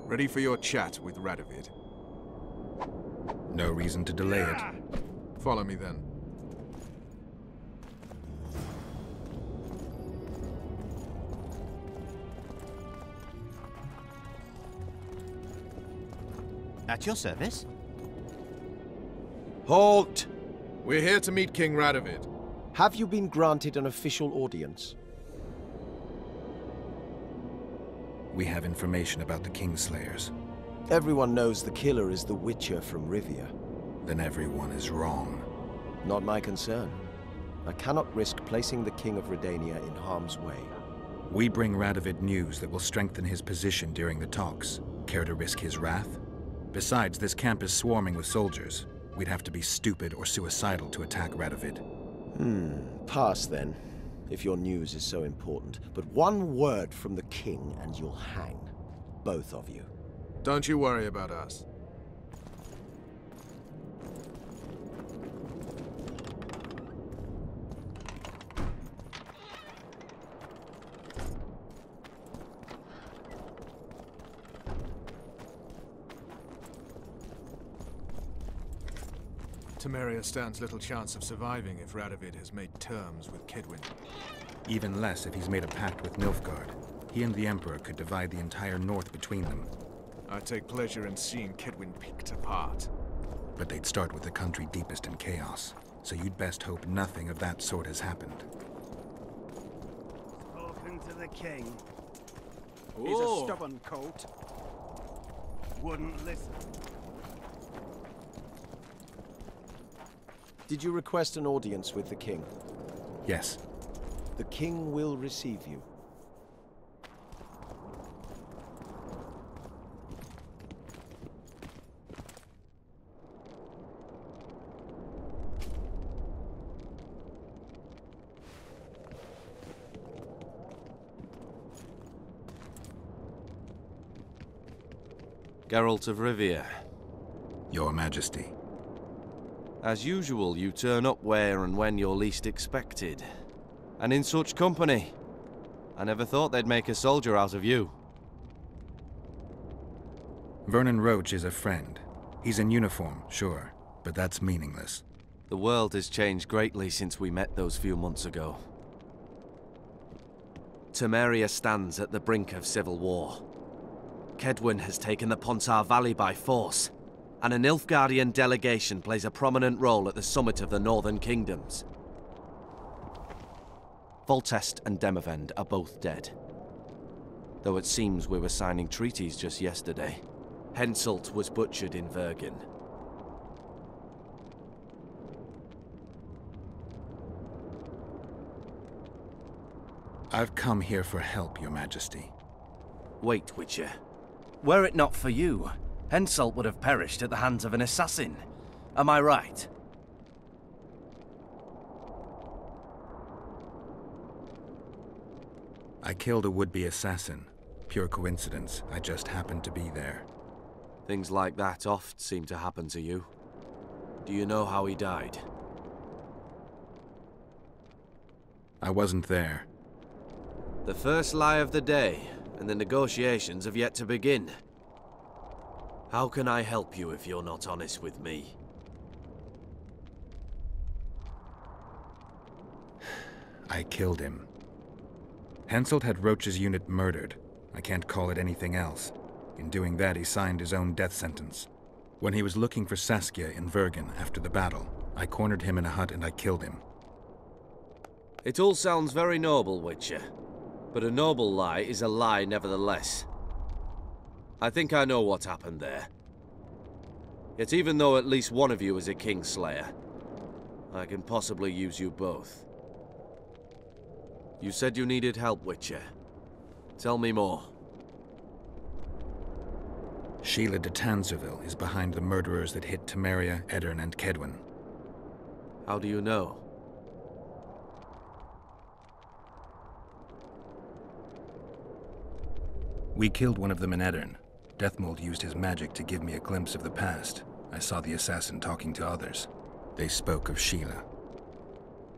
Ready for your chat with Radovid. No reason to delay it. Follow me then. At your service? Halt! We're here to meet King Radovid. Have you been granted an official audience? We have information about the Kingslayers. Everyone knows the killer is the Witcher from Rivia. Then everyone is wrong. Not my concern. I cannot risk placing the King of Redania in harm's way. We bring Radovid news that will strengthen his position during the talks. Care to risk his wrath? Besides, this camp is swarming with soldiers. We'd have to be stupid or suicidal to attack Radovid. Pass then, if your news is so important. But one word from the King and you'll hang. Both of you. Don't you worry about us. Temeria stands little chance of surviving if Radovid has made terms with Kedwin. Even less if he's made a pact with Nilfgaard. He and the Emperor could divide the entire north between them. I take pleasure in seeing Kedwin picked apart. But they'd start with the country deepest in chaos, so you'd best hope nothing of that sort has happened. Spoken to the king. He's a stubborn colt. Wouldn't listen. Did you request an audience with the King? Yes. The King will receive you. Geralt of Rivia. Your Majesty. As usual, you turn up where and when you're least expected. And in such company. I never thought they'd make a soldier out of you. Vernon Roach is a friend. He's in uniform, sure, but that's meaningless. The world has changed greatly since we met those few months ago. Temeria stands at the brink of civil war. Kedwin has taken the Pontar Valley by force, and a Nilfgaardian delegation plays a prominent role at the summit of the Northern Kingdoms. Voltest and Demavend are both dead. Though it seems we were signing treaties just yesterday. Henselt was butchered in Vergen. I've come here for help, Your Majesty. Wait, Witcher. Were it not for you, Henselt would have perished at the hands of an assassin. Am I right? I killed a would-be assassin. Pure coincidence. I just happened to be there. Things like that oft seem to happen to you. Do you know how he died? I wasn't there. The first lie of the day, and the negotiations have yet to begin. How can I help you if you're not honest with me? I killed him. Henselt had Roach's unit murdered. I can't call it anything else. In doing that, he signed his own death sentence. When he was looking for Saskia in Vergen after the battle, I cornered him in a hut and I killed him. It all sounds very noble, Witcher. But a noble lie is a lie nevertheless. I think I know what happened there. Yet even though at least one of you is a Kingslayer, I can possibly use you both. You said you needed help, Witcher. Tell me more. Sheila de Tanserville is behind the murderers that hit Temeria, Edirn, and Kedwin. How do you know? We killed one of them in Edirn. Deathmold used his magic to give me a glimpse of the past. I saw the assassin talking to others. They spoke of Sheila.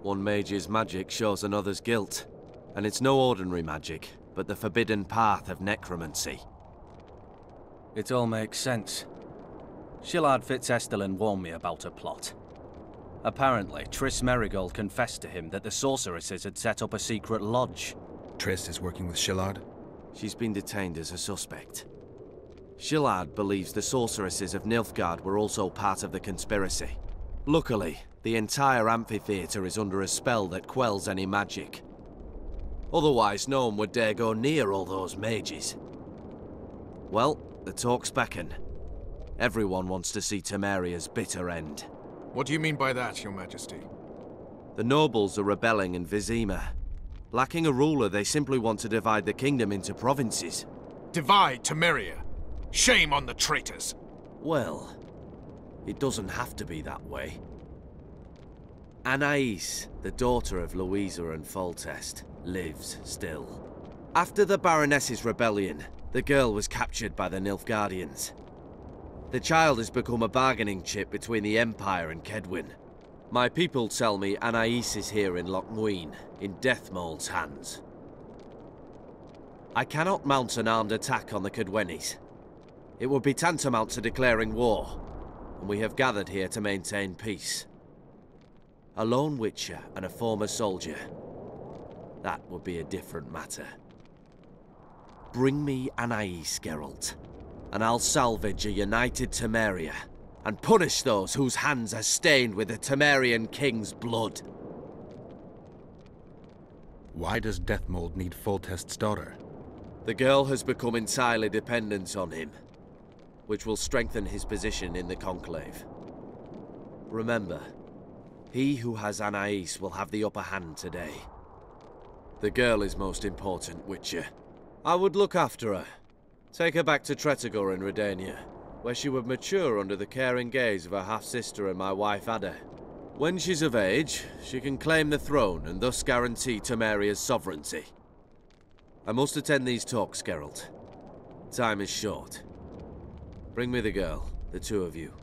One mage's magic shows another's guilt. And it's no ordinary magic, but the forbidden path of necromancy. It all makes sense. Shillard Fitzestelin warned me about a plot. Apparently, Triss Merigold confessed to him that the sorceresses had set up a secret lodge. Triss is working with Shillard? She's been detained as a suspect. Shillard believes the sorceresses of Nilfgaard were also part of the conspiracy. Luckily, the entire amphitheater is under a spell that quells any magic. Otherwise, no one would dare go near all those mages. Well, the talks beckon. Everyone wants to see Temeria's bitter end. What do you mean by that, Your Majesty? The nobles are rebelling in Vizima. Lacking a ruler, they simply want to divide the kingdom into provinces. Divide Temeria! Shame on the traitors! Well, it doesn't have to be that way. Anais, the daughter of Louisa and Foltest, lives still. After the Baroness's rebellion, the girl was captured by the Nilfgaardians. The child has become a bargaining chip between the Empire and Kedwin. My people tell me Anais is here in Lochmuin, in Deathmold's hands. I cannot mount an armed attack on the Kedwenis. It would be tantamount to declaring war, and we have gathered here to maintain peace. A lone witcher and a former soldier. That would be a different matter. Bring me Anais, Geralt, and I'll salvage a united Temeria, and punish those whose hands are stained with the Temerian king's blood. Why does Deathmold need Foltest's daughter? The girl has become entirely dependent on him, which will strengthen his position in the Conclave. Remember, he who has Anais will have the upper hand today. The girl is most important, Witcher. I would look after her. Take her back to Tretogor in Redania, where she would mature under the caring gaze of her half-sister and my wife Ada. When she's of age, she can claim the throne and thus guarantee Temeria's sovereignty. I must attend these talks, Geralt. Time is short. Bring me the girl, the two of you.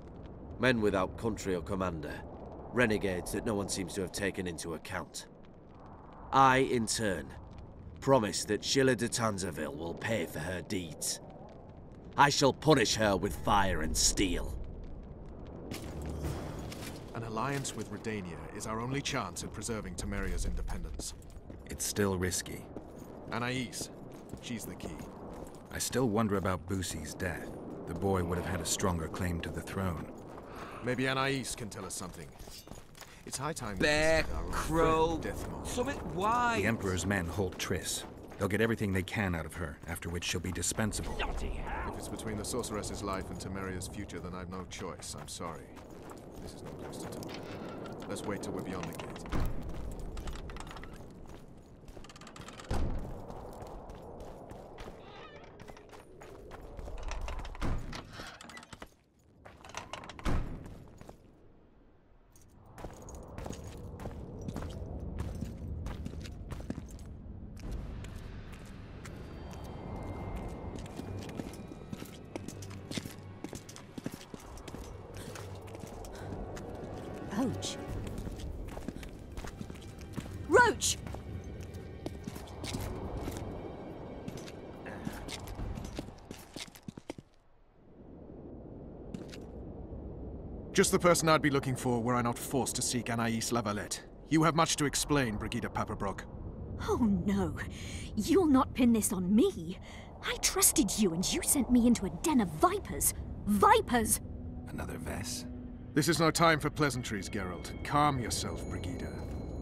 Men without country or commander. Renegades that no one seems to have taken into account. I, in turn, promise that Sheila de Tanzaville will pay for her deeds. I shall punish her with fire and steel. An alliance with Redania is our only chance at preserving Temeria's independence. It's still risky. Anais, she's the key. I still wonder about Boosie's death. The boy would have had a stronger claim to the throne. Maybe Anais can tell us something. It's high time we Bear, visited our old crow, friend, Deathmold. summit wide. The Emperor's men hold Triss. They'll get everything they can out of her, after which she'll be dispensable. If it's between the sorceress's life and Temeria's future, then I've no choice. I'm sorry. This is no place to talk. Let's wait till we're beyond the gate. Roach. Roach! Just the person I'd be looking for were I not forced to seek Anais Lavalette. You have much to explain, Brigida Paperbrook. Oh no, you'll not pin this on me. I trusted you and you sent me into a den of vipers. Vipers! Another Vess? This is no time for pleasantries, Geralt. Calm yourself, Brigida.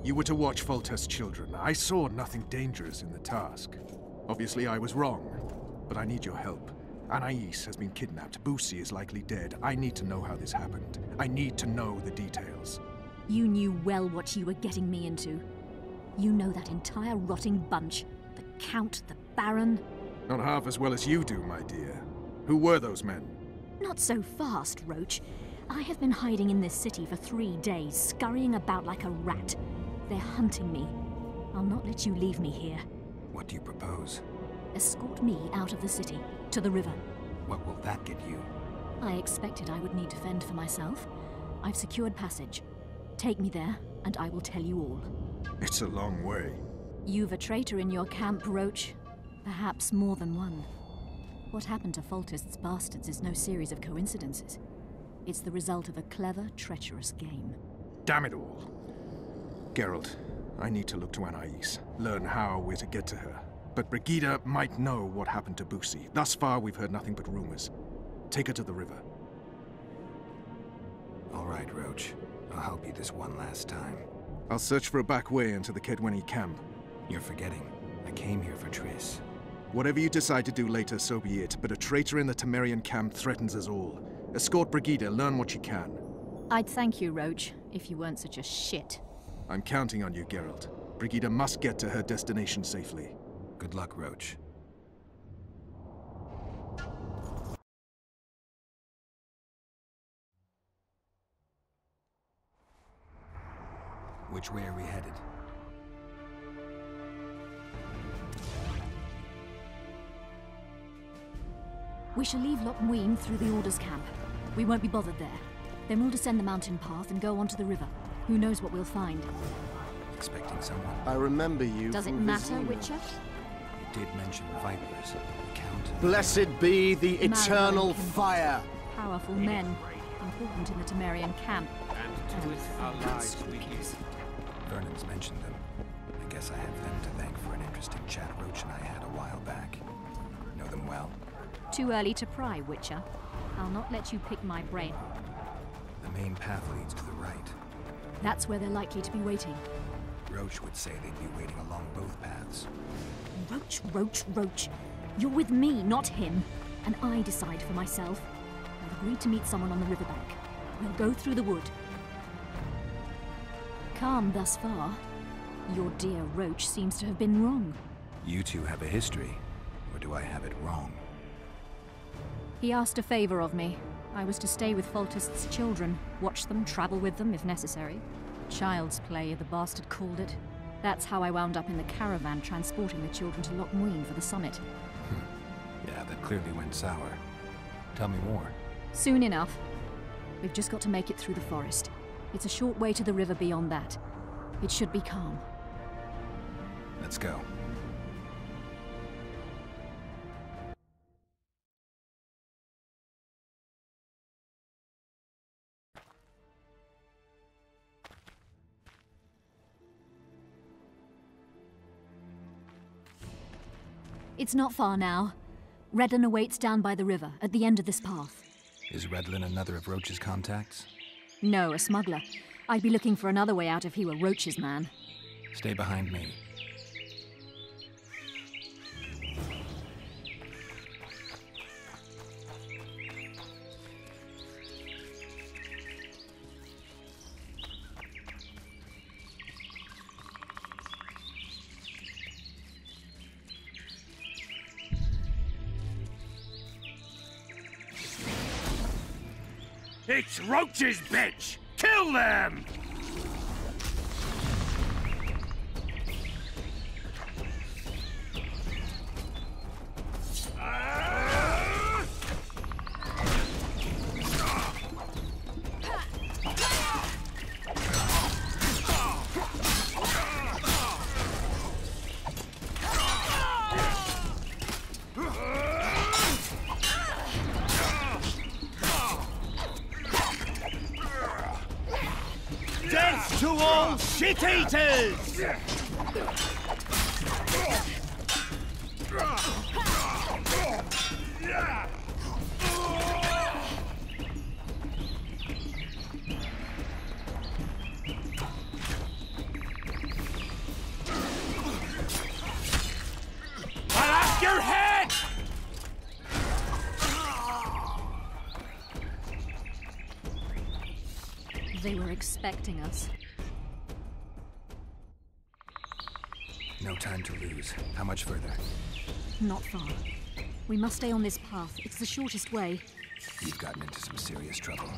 You were to watch Foltest's children. I saw nothing dangerous in the task. Obviously, I was wrong, but I need your help. Anais has been kidnapped. Boosie is likely dead. I need to know how this happened. I need to know the details. You knew well what you were getting me into. You know that entire rotting bunch. The Count, the Baron. Not half as well as you do, my dear. Who were those men? Not so fast, Roach. I have been hiding in this city for 3 days, scurrying about like a rat. They're hunting me. I'll not let you leave me here. What do you propose? Escort me out of the city, to the river. What will that get you? I expected I would need to fend for myself. I've secured passage. Take me there, and I will tell you all. It's a long way. You've a traitor in your camp, Roach. Perhaps more than one. What happened to Foltest's bastards is no series of coincidences. It's the result of a clever, treacherous game. Damn it all. Geralt, I need to look to Anais, learn how we're to get to her. But Brigida might know what happened to Busi. Thus far, we've heard nothing but rumors. Take her to the river. All right, Roach. I'll help you this one last time. I'll search for a back way into the Kedweni camp. You're forgetting. I came here for Triss. Whatever you decide to do later, so be it. But a traitor in the Temerian camp threatens us all. Escort Brigida, learn what you can. I'd thank you, Roach, if you weren't such a shit. I'm counting on you, Geralt. Brigida must get to her destination safely. Good luck, Roach. Which way are we headed? We shall leave Lochmuin through the Order's camp. We won't be bothered there. Then we'll descend the mountain path and go onto the river. Who knows what we'll find? Expecting someone? I remember you. Does it from matter, Vizima. Witcher? You did mention Vipers. The Count. Blessed be the eternal Marrow and fire. Powerful men, important in the Temerian camp. And to it our lives we give. Vernon's mentioned them. I guess I have them to thank for an interesting chat Roach and I had a while back. Know them well? Too early to pry, Witcher. I'll not let you pick my brain. The main path leads to the right. That's where they're likely to be waiting. Roach would say they'd be waiting along both paths. Roach, Roach, Roach. You're with me, not him. And I decide for myself. I've agreed to meet someone on the riverbank. We'll go through the wood. Calm thus far. Your dear Roach seems to have been wrong. You two have a history, or do I have it wrong? He asked a favor of me. I was to stay with Foltest's children, watch them, travel with them if necessary. Child's play, the bastard called it. That's how I wound up in the caravan transporting the children to Lochmuin for the summit. Yeah, that clearly went sour. Tell me more. Soon enough. We've just got to make it through the forest. It's a short way to the river beyond that. It should be calm. Let's go. It's not far now. Redlin awaits down by the river, at the end of this path. Is Redlin another of Roach's contacts? No, a smuggler. I'd be looking for another way out if he were Roach's man. Stay behind me. It's Roach's bitch! Kill them! Death to all shit-eaters! I'll have your head! They were expecting us. No time to lose. How much further? Not far. We must stay on this path. It's the shortest way. You've gotten into some serious trouble.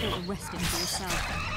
Don't arrest him for yourself.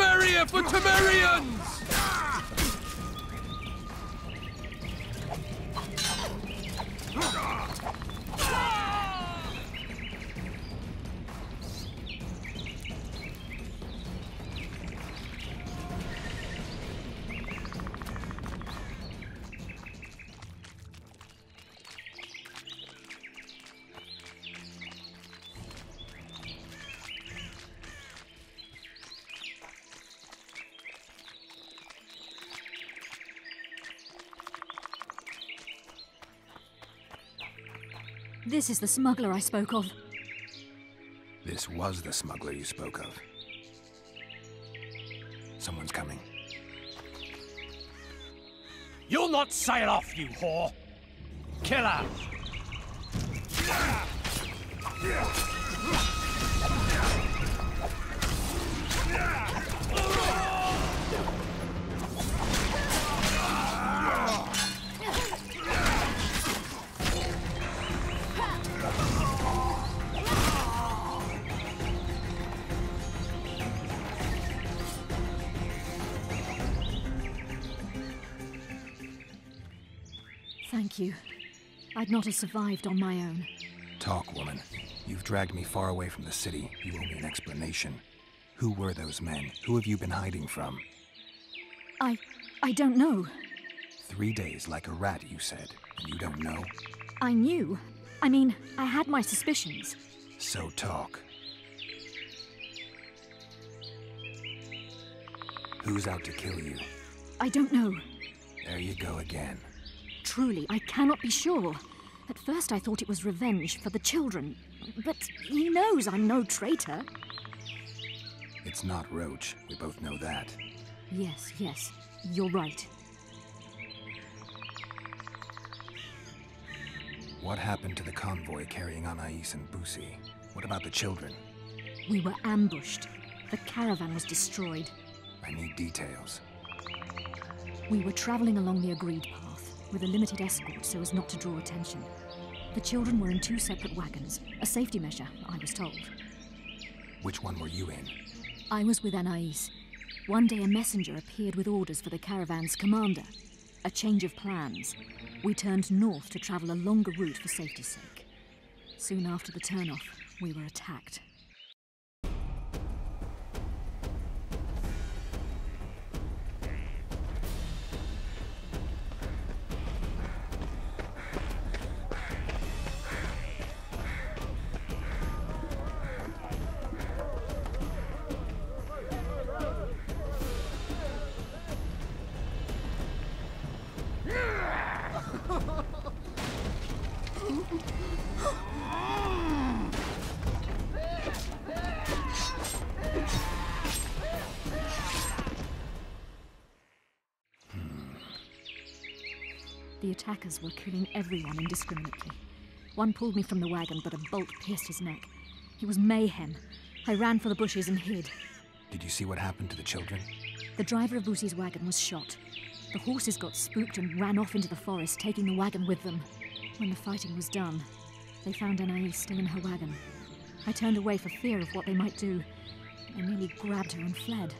Temeria for Temerians! This is the smuggler I spoke of. This was the smuggler you spoke of. Someone's coming. You'll not sail off, you whore! Kill her! Thank you. I'd not have survived on my own. Talk, woman. You've dragged me far away from the city. You owe me an explanation. Who were those men? Who have you been hiding from? I don't know. 3 days like a rat, you said, and you don't know? I knew. I mean, I had my suspicions. So talk. Who's out to kill you? I don't know. There you go again. Truly, I cannot be sure. At first I thought it was revenge for the children. But he knows I'm no traitor. It's not Roach. We both know that. Yes, you're right. What happened to the convoy carrying Anais and Busi? What about the children? We were ambushed. The caravan was destroyed. I need details. We were traveling along the agreed path, with a limited escort so as not to draw attention. The children were in 2 separate wagons, a safety measure, I was told. Which one were you in? I was with Anais. One day a messenger appeared with orders for the caravan's commander. A change of plans. We turned north to travel a longer route for safety's sake. Soon after the turnoff, we were attacked. The attackers were killing everyone indiscriminately. One pulled me from the wagon, but a bolt pierced his neck. It was mayhem. I ran for the bushes and hid. Did you see what happened to the children? The driver of Busi's wagon was shot. The horses got spooked and ran off into the forest, taking the wagon with them. When the fighting was done, they found Anais still in her wagon. I turned away for fear of what they might do. I nearly grabbed her and fled.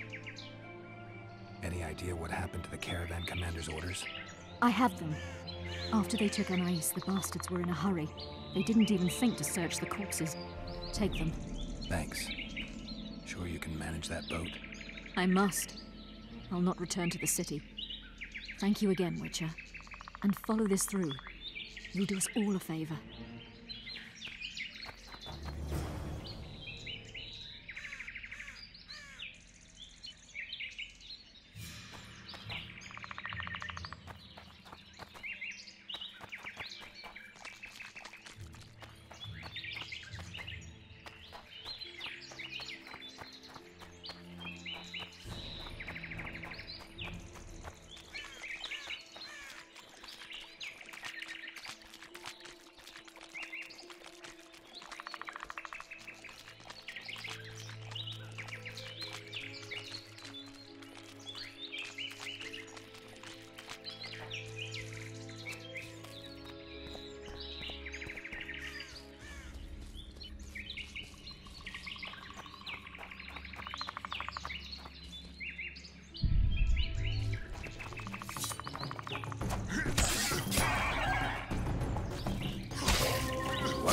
Any idea what happened to the caravan commander's orders? I have them. After they took Anais, the bastards were in a hurry. They didn't even think to search the corpses. Take them. Thanks. Sure you can manage that boat? I must. I'll not return to the city. Thank you again, Witcher. And follow this through. You'll do us all a favor.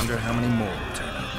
wonder how many more will turn up.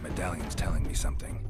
Medallion's telling me something.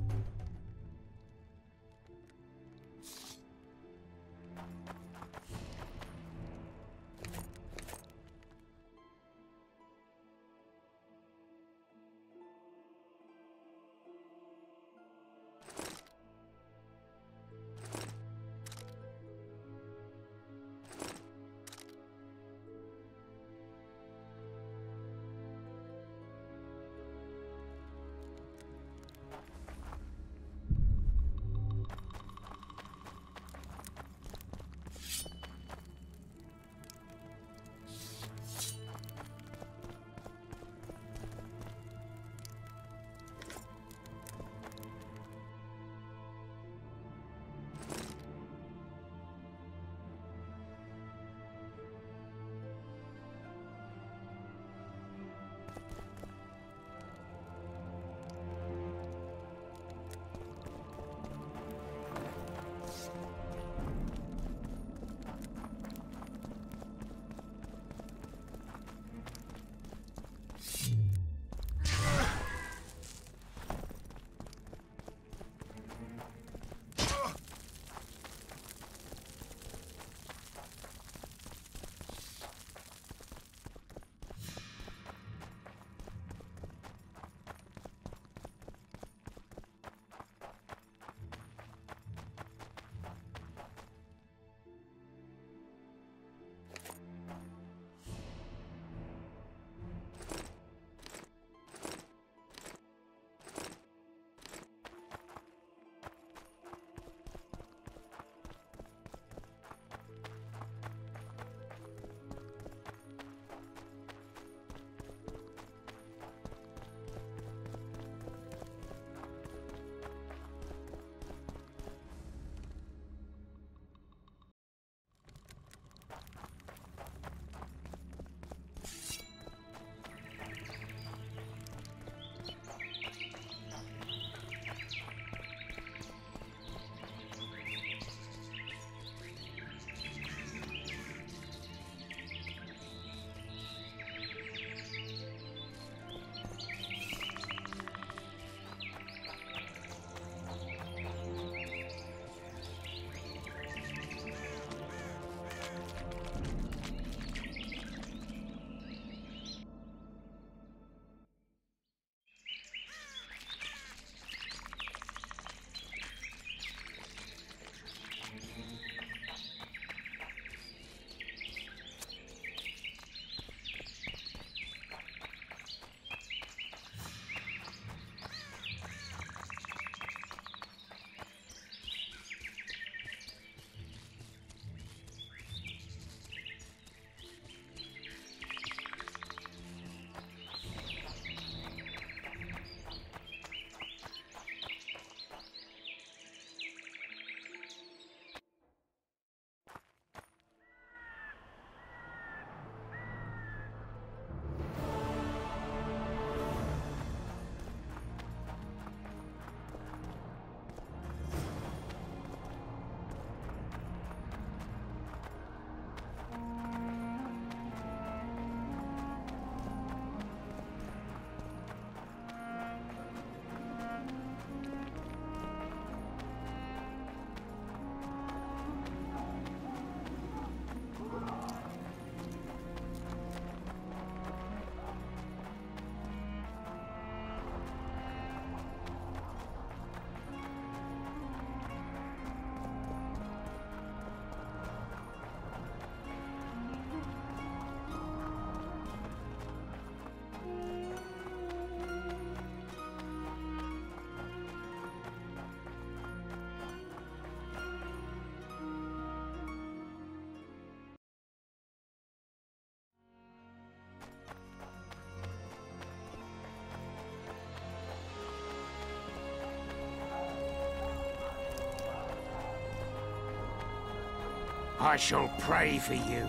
I shall pray for you.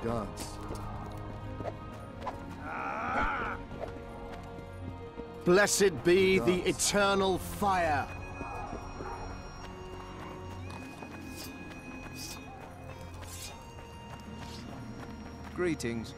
gods. Blessed be the eternal fire! Greetings.